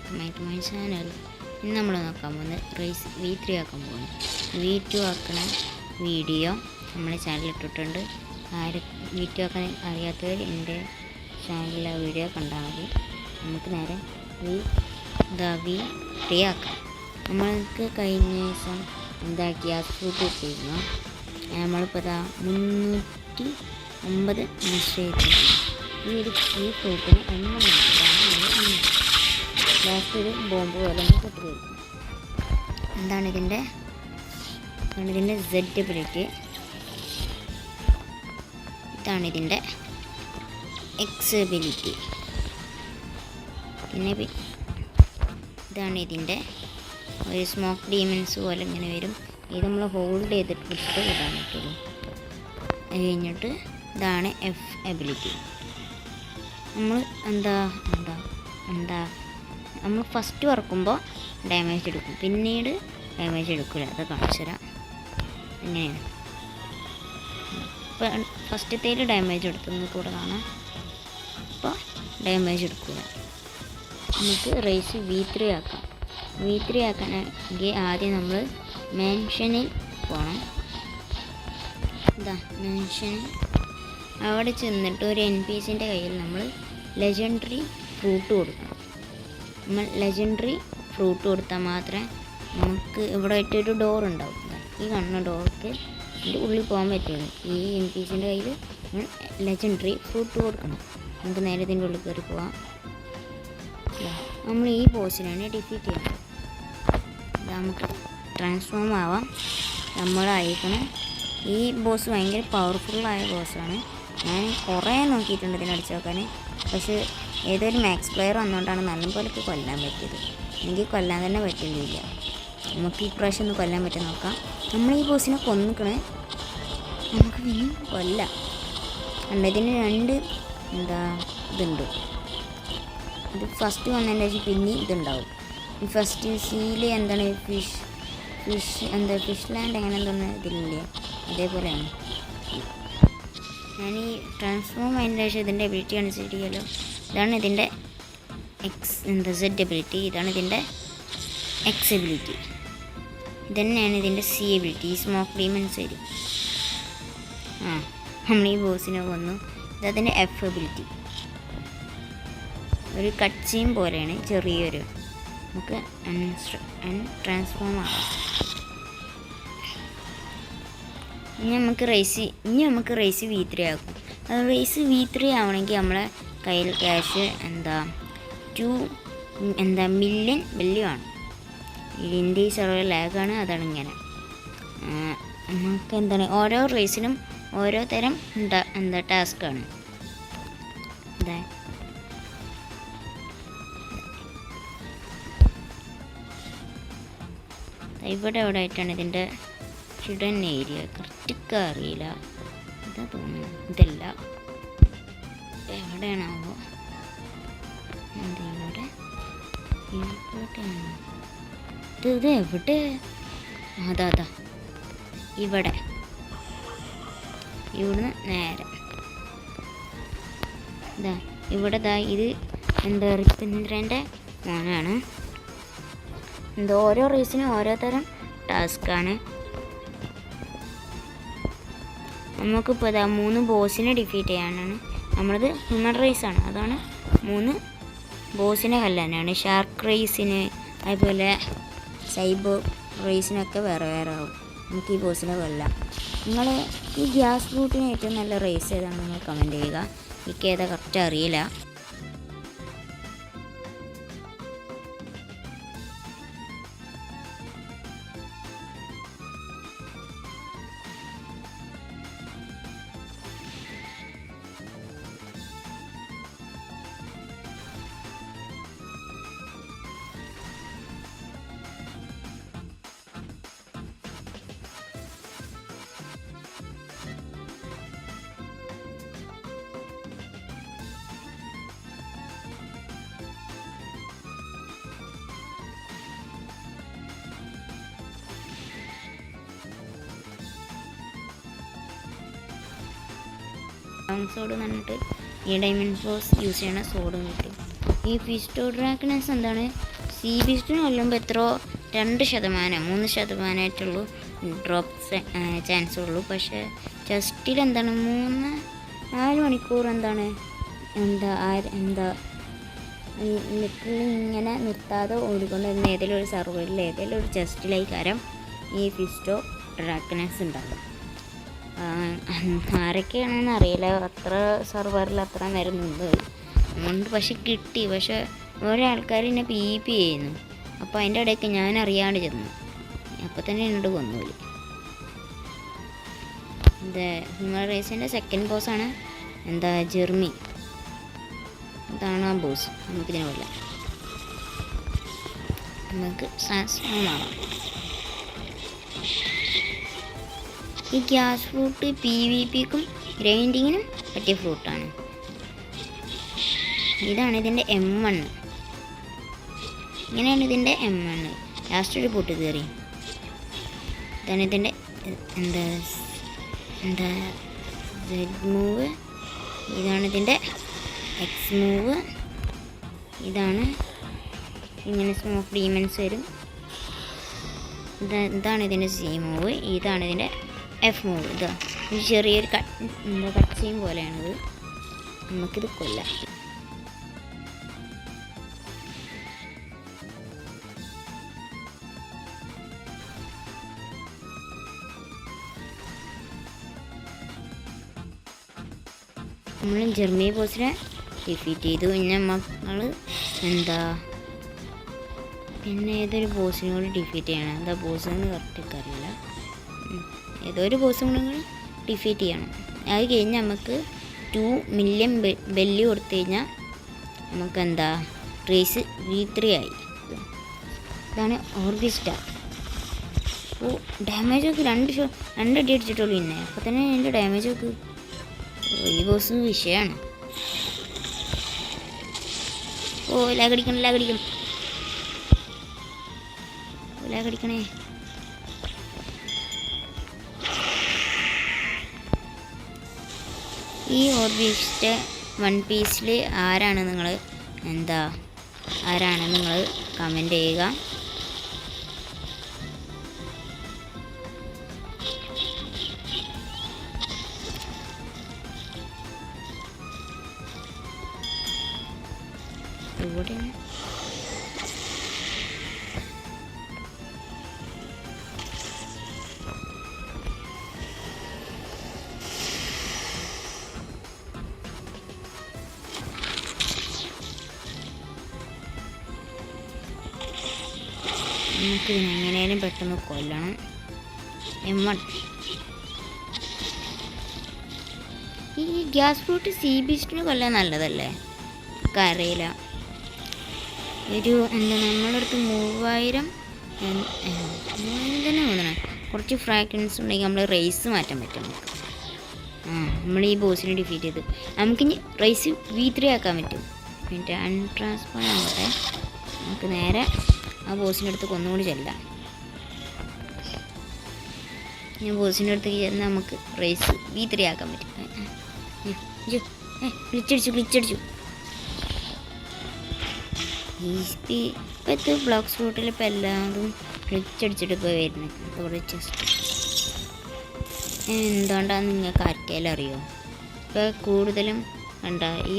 Welcome back to my channel. ഇന്ന് നമ്മൾ നോക്കാൻ പോകുന്നത് റൈസ് V3 ആക്കാൻ പോകുന്നു. V2 ആക്കണ വീഡിയോ നമ്മുടെ ചാനലിൽ ഇട്ടിട്ടുണ്ട്. V2 ആക്കാൻ അറിയാത്തവർ എൻ്റെ ചാനലിലെ വീഡിയോ കണ്ടാൽ മതി. നമുക്ക് നേരെ V3 ആക്കാം. നമ്മൾക്ക് കഴിഞ്ഞ ദിവസം ഗ്യാസ് ഫ്രൂട്ട് കിട്ടിയിരുന്നു. നമ്മളിപ്പോൾ 350 ആശ്രയിച്ചിട്ടുണ്ട്. ഈ ഫ്രൂട്ടിന് എങ്ങനെ ലാസ്റ്റ് ഒരു ബോംബ് പോലെ പൊട്ടി വയ്ക്കും. എന്താണ് ഇതിൻ്റെ സെറ്റബിലിറ്റി, ഇതാണ് ഇതിൻ്റെ എക്സബിലിറ്റി, പിന്നെ ഇതാണ് ഇതിൻ്റെ ഒരു സ്മോക്ക് ഡീമൻസ് പോലെ ഇങ്ങനെ വരും. ഇത് നമ്മൾ ഹോൾഡ് ചെയ്തിട്ട് പിടിച്ചിട്ട് ഇടാൻ പറ്റുള്ളൂ. അത് കഴിഞ്ഞിട്ട് ഇതാണ് എഫ് എബിലിറ്റി. നമ്മൾ നമ്മൾ ഫസ്റ്റ് വറക്കുമ്പോൾ ഡാമേജ് എടുക്കും, പിന്നീട് ഡാമേജ് എടുക്കില്ല. അത് കാണിച്ചു തരാം. ഇങ്ങനെയാണ്. ഇപ്പം ഫസ്റ്റത്തേൽ ഡാമേജ് എടുക്കുന്നത് കൂടെ കാണാം. അപ്പോൾ ഡാമേജ് എടുക്കില്ല. നമുക്ക് റേസ് V3 ആക്കാം. V3 ആക്കാനെങ്കിൽ ആദ്യം നമ്മൾ മെൻഷനിൽ പോകണം. മെൻഷനിൽ അവിടെ ചെന്നിട്ട് ഒരു NPCൻ്റെ കയ്യിൽ നമ്മൾ ലെജൻഡറി ഫ്രൂട്ട് കൊടുക്കണം. നമ്മൾ ലെജൻഡറി ഫ്രൂട്ട് കൊടുത്താൽ മാത്രമേ നമുക്ക് ഇവിടെ ആയിട്ടൊരു ഡോർ ഉണ്ടാവും. ഈ കാണുന്ന ഡോർക്ക് ഇതിൻ്റെ ഉള്ളിൽ പോകാൻ പറ്റുള്ളൂ. ഈ NPCൻ്റെ കയ്യിൽ നമ്മൾ ലെജൻഡറി ഫ്രൂട്ട് കൊടുക്കണം. നമുക്ക് നേരെ ഇതിൻ്റെ ഉള്ളിൽ കയറി പോവാം. നമ്മൾ ഈ ബോസിനാണ് ഡിഫീറ്റ് ചെയ്യുന്നത്. നമുക്ക് ട്രാൻസ്ഫോം ആവാം. നമ്മളായിരിക്കണം. ഈ ബോസ് ഭയങ്കര പവർഫുള്ളായ ബോസാണ്. ഞാൻ കുറേ നോക്കിയിട്ടുണ്ട് ഇതിനടിച്ച് നോക്കാൻ. പക്ഷേ ഏതൊരു മാക്സ് പ്ലെയർ വന്നുകൊണ്ടാണ് നല്ലപോലെ കൊല്ലാൻ പറ്റിയത്. എനിക്ക് കൊല്ലാൻ തന്നെ പറ്റുന്നില്ല. നമുക്ക് ഈ പ്രാവശ്യം ഒന്ന് കൊല്ലാൻ പറ്റും നോക്കാം. നമ്മൾ ഈ ബോസിനെ കൊന്നിക്കണേ, നമുക്ക് പിന്നെ കൊല്ലാം. ഇതിന് രണ്ട് ഇതുണ്ട്. ഇത് ഫസ്റ്റ് വന്നതിൻ്റെ ശേഷം പിന്നെ ഇതുണ്ടാവും. ഈ ഫസ്റ്റ് സീല് എന്താണ് ഫിഷ് ലാൻഡ് എങ്ങനെ എന്തോന്ന് ഇതിലില്ലേ, അതേപോലെയാണ്. ഞാൻ ഈ ട്രാൻസ്ഫോം അതിൻ്റെ ശേഷം ഇതിൻ്റെ എബിലിറ്റി അനുസരിക്കുകയല്ലോ. ഇതാണ് ഇതിൻ്റെ സെഡ് എബിലിറ്റി, ഇതാണ് ഇതിൻ്റെ എക്സ് എബിലിറ്റി, ഇതന്നെയാണ് ഇതിൻ്റെ C എബിലിറ്റി. ഈ സ്മോക്ക് ഡീമൻസ് വരും. നമ്മൾ ഈ ബോസിനെ കൊന്നു. ഇതതിൻ്റെ F എബിലിറ്റി. ഒരു കട്ട് സീൻ പോലെയാണ്, ചെറിയൊരു. നമുക്ക് ട്രാൻസ്ഫോം ആകാം. ഇനി നമുക്ക് റേസ് V3 ആക്കും. അത് റേസ് V3 ആവണമെങ്കിൽ നമ്മളെ കയ്യിൽ ക്യാഷ് മില്യൺ വാല്യൂ ആണ്. ഇതിൻ്റെ ഈ സെർവർ ലാഗാണ്. അതാണ് ഇങ്ങനെ. നമുക്ക് ഓരോ റേസിനും ഓരോ തരം ടാസ്ക്കാണ്. ഇവിടെ ആയിട്ടാണ് ഇതിൻ്റെ ഹിഡൻ ഏരിയ. കറക്റ്റ് അറിയില്ല. ഇതാ തോന്നുന്നു. ഇതല്ല, എവിടെയാണാവോ? ഇത് എവിടെ? അതാ ഇവിടെ. ഇവിടുന്ന് നേരെ ഇവിടെ ഇത് റിപ്പീന്ദ്രൻ്റെ മോനാണ്. ഓരോ റേസിനും ഓരോ തരം ടാസ്ക്കാണ്. നമുക്കിപ്പോൾ 3 ബോസിനെ ഡിഫീറ്റ് ചെയ്യാനാണ്. നമ്മളത് ഹ്യൂമൻ റേസാണ്. അതാണ് 3 ബോസിനെ കൊല്ലാനാണ്. ഷാർക്ക് റേസിന്, അതുപോലെ സൈബർ റേസിനൊക്കെ വേറെ ആവും. നമുക്ക് ഈ ബോസിനെ കൊല്ലാം. നിങ്ങൾ ഈ ഗ്യാസ് ഫ്രൂട്ടിന് ഏറ്റവും നല്ല റേസ് ഏതാണ് നിങ്ങൾ കമൻറ്റ് ചെയ്യുക. എനിക്ക് ഏതാ കറക്റ്റ് അറിയില്ല. സോഡ് എന്നിട്ട് ഈ ഡയമണ്ട് ഫോഴ്സ് യൂസ് ചെയ്യണ സോഡ് കിട്ടും. ഈ ഫിസ്റ്റോ ഡ്രാഗണസ് എന്താണ് സീ ബീസ്റ്റിന് കൊല്ലുമ്പോൾ എത്രയോ 2% 3%ആയിട്ടുള്ളൂ ഡ്രോപ്പ് ചാൻസ് ഉള്ളൂ. പക്ഷേ ചെസ്റ്റിൽ എന്താണ് 4 മണിക്കൂർ എന്താണ് ഇങ്ങനെ നിർത്താതെ ഓടിക്കൊണ്ടിരുന്ന ഏതെങ്കിലും ഒരു സർവറിൽ ഏതെങ്കിലും ഒരു ചെസ്റ്റിലായിക്കാരം ഈ ഫിസ്റ്റോ ഡ്രാക്കനസ് ഉണ്ടാകും. ആരൊക്കെയാണെന്ന് അറിയില്ല, അത്ര സർവറിൽ അത്ര നേരം നിന്ന് അതുകൊണ്ട് പക്ഷെ കിട്ടി. പക്ഷെ ഓരോ ആൾക്കാർ എന്നെ PvP ചെയ്യുന്നു. അപ്പോൾ അതിൻ്റെ ഇടയ്ക്ക് ഞാൻ അറിയാണ്ട് ചെന്നു, അപ്പോൾ തന്നെ എന്നോട് കൊന്നൂല്. ഹ്യൂമൻ റേസിൻ്റെ സെക്കൻഡ് ബോസാണ് ജെർമി. ഇതാണ് ആ ബോസ്. നമുക്കിതിനെ കൊല്ലാം. നമുക്ക് ട്രാൻസ്ഫോം ആവാം. ഈ ഗ്യാസ് ഫ്രൂട്ട് PvPക്കും ഗ്രൈൻഡിങ്ങിനും പറ്റിയ ഫ്രൂട്ടാണ്. ഇതാണ് ഇതിൻ്റെ M1. ഇങ്ങനെയാണ് ഇതിൻ്റെ M1. ലാസ്റ്റ് ഒരു പൊട്ട് കയറി. ഇതാണ് ഇതിൻ്റെ Z മൂവ്. ഇതാണ് ഇതിൻ്റെ X മൂവ്. ഇതാണ് ഇങ്ങനെ സ്മോക്ക് ഡീമൻസ് വരും. ഇതാണ് ഇതിൻ്റെ C മൂവ്. ഇതാണ് ഇതിൻ്റെ F മൂവ്. ഇതാ ചെറിയൊരു കച്ചയും പോലെയാണിത്. നമുക്കിത് കൊല്ലാം. നമ്മൾ ജെർമി ബോസിനെ ഡിഫീറ്റ് ചെയ്തു. പിന്നെ നമ്മൾ പിന്നെ ഏതൊരു ബോസിനും കൂടി ഡിഫീറ്റ് ചെയ്യണം. എന്താ ബോസ് എന്ന് കറക്റ്റ് അറിയില്ല. ഏതോ ഒരു ബോസും കൂടി ഡിഫീറ്റ് ചെയ്യണം. അത് കഴിഞ്ഞ് നമുക്ക് 2 മില്യൺ ബെല്ല് കൊടുത്തു കഴിഞ്ഞാൽ നമുക്ക് റേസ് V3 ആയി. ഇതാണ് ഓർബിസ്റ്റ. ഓ ഡാമേജ് ഒക്കെ 2 അടി അടിച്ചിട്ടുള്ളൂ. പിന്നെ അപ്പോൾ തന്നെ എൻ്റെ ഡാമേജ് ഒക്കെ ഈ ബോസ് വിഷയമാണ്. ലാഗടിക്കണേ. ഈ ഓർബിസ്റ്റ് വൺ പീസിൽ ആരാണ് നിങ്ങൾ കമൻറ്റ് ചെയ്യുക. എവിടെയാണ് നമുക്കിതിനെ എങ്ങനെയാലും പെട്ടെന്ന് കൊല്ലണം. M1. ഈ ഗ്യാസ് ഫ്രൂട്ട് സീ ബീസ്റ്റിന് കൊല്ലാൻ നല്ലതല്ലേ? അറിയില്ല. ഒരു നമ്മളടുത്ത് 3000 തന്നെ തോന്നണം. കുറച്ച് ഫ്രാഗ്രൻസ് ഉണ്ടെങ്കിൽ നമ്മൾ റേസ് മാറ്റാൻ പറ്റും. നമ്മൾ ഈ ബോസിനെ ഡിഫീറ്റ് ചെയ്ത് നമുക്കിനി റേസ് V3 ആക്കാൻ പറ്റും. പിന്നെ അൺട്രാൻസ്ഫോർ ആവട്ടെ. നമുക്ക് നേരെ ആ ബോസിൻ്റെ അടുത്ത് കൊന്നുകൂടി ചെല്ലാം. ഞാൻ ബോസിൻ്റെ അടുത്ത് ചെന്ന് നമുക്ക് റേസ് V3 ആക്കാൻ പറ്റും. ഗ്ലിച്ചടിച്ചു. ഇപ്പോഴത്തെ ബ്ലോക്സ് ഫ്രൂട്ടിൽ ഇപ്പോൾ എല്ലാതും ഗ്ലിച്ചടിച്ചിട്ട് ഇപ്പോൾ വരുന്നത്. ഇവിടെ ജസ്റ്റ് എന്തുകൊണ്ടാന്ന് നിങ്ങൾക്ക് ആർക്കെങ്കിലും അറിയോ? ഇപ്പോൾ കൂടുതലും ഈ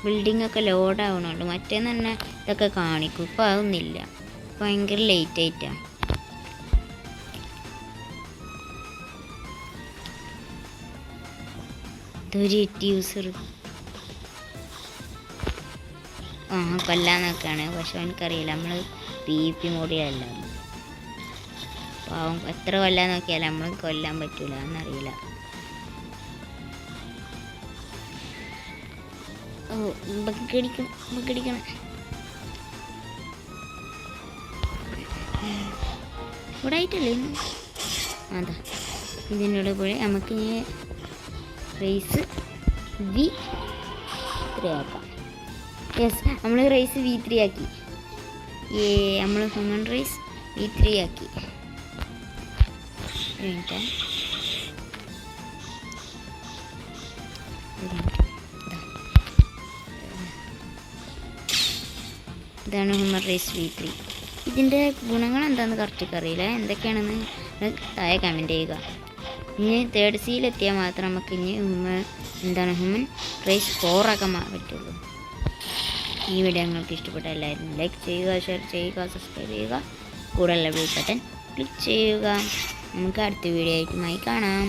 ബിൽഡിങ്ങൊക്കെ ലോഡാവണുണ്ട്. മറ്റേന്ന് തന്നെ ഇതൊക്കെ കാണിക്കും. ഇപ്പോൾ അതൊന്നുമില്ല. ഭയങ്കര ലേറ്റ് ആയിട്ടാണ്. ഇതൊരു യൂസർ കൊല്ലാന്നൊക്കെയാണ്. പക്ഷെ എനിക്കറിയില്ല, നമ്മൾ PvP മോഡിലല്ല. പാവം എത്ര കൊല്ലാൻ നോക്കിയാലും നമ്മൾ കൊല്ലാൻ പറ്റൂല എന്നറിയില്ല. ബഗ്ഗടിക്കണം. ഇവിടെ ആയിട്ടല്ലേ അതാ ഇതിനോട് പോയി നമുക്ക് ഇനി റേസ് V3 ആക്കാം. യെസ്, നമ്മൾ റേസ് V3 ആക്കി. നമ്മൾ ഹ്യൂമൻ റേസ് V3 ആക്കി. ഇതാണ് ഹ്യൂമൻ റേസ് V3. ഇതിൻ്റെ ഗുണങ്ങൾ എന്താണെന്ന് കറക്റ്റ് അറിയില്ല, എന്തൊക്കെയാണെന്ന് താഴെ കമൻറ്റ് ചെയ്യുക. ഇനി 3rd സീലെത്തിയാൽ മാത്രം നമുക്ക് ഇനി ഹ്യൂമൻ റേസ് 4 ആക്കാൻ പറ്റുള്ളൂ. ഈ വീഡിയോ നിങ്ങൾക്ക് ഇഷ്ടപ്പെട്ട എല്ലാവരും ലൈക്ക് ചെയ്യുക, ഷെയർ ചെയ്യുക, സബ്സ്ക്രൈബ് ചെയ്യുക, കൂടെയുള്ള ബെൽ ബട്ടൺ ക്ലിക്ക് ചെയ്യുക. നമുക്ക് അടുത്ത വീഡിയോ ആയിട്ടുമായി കാണാം.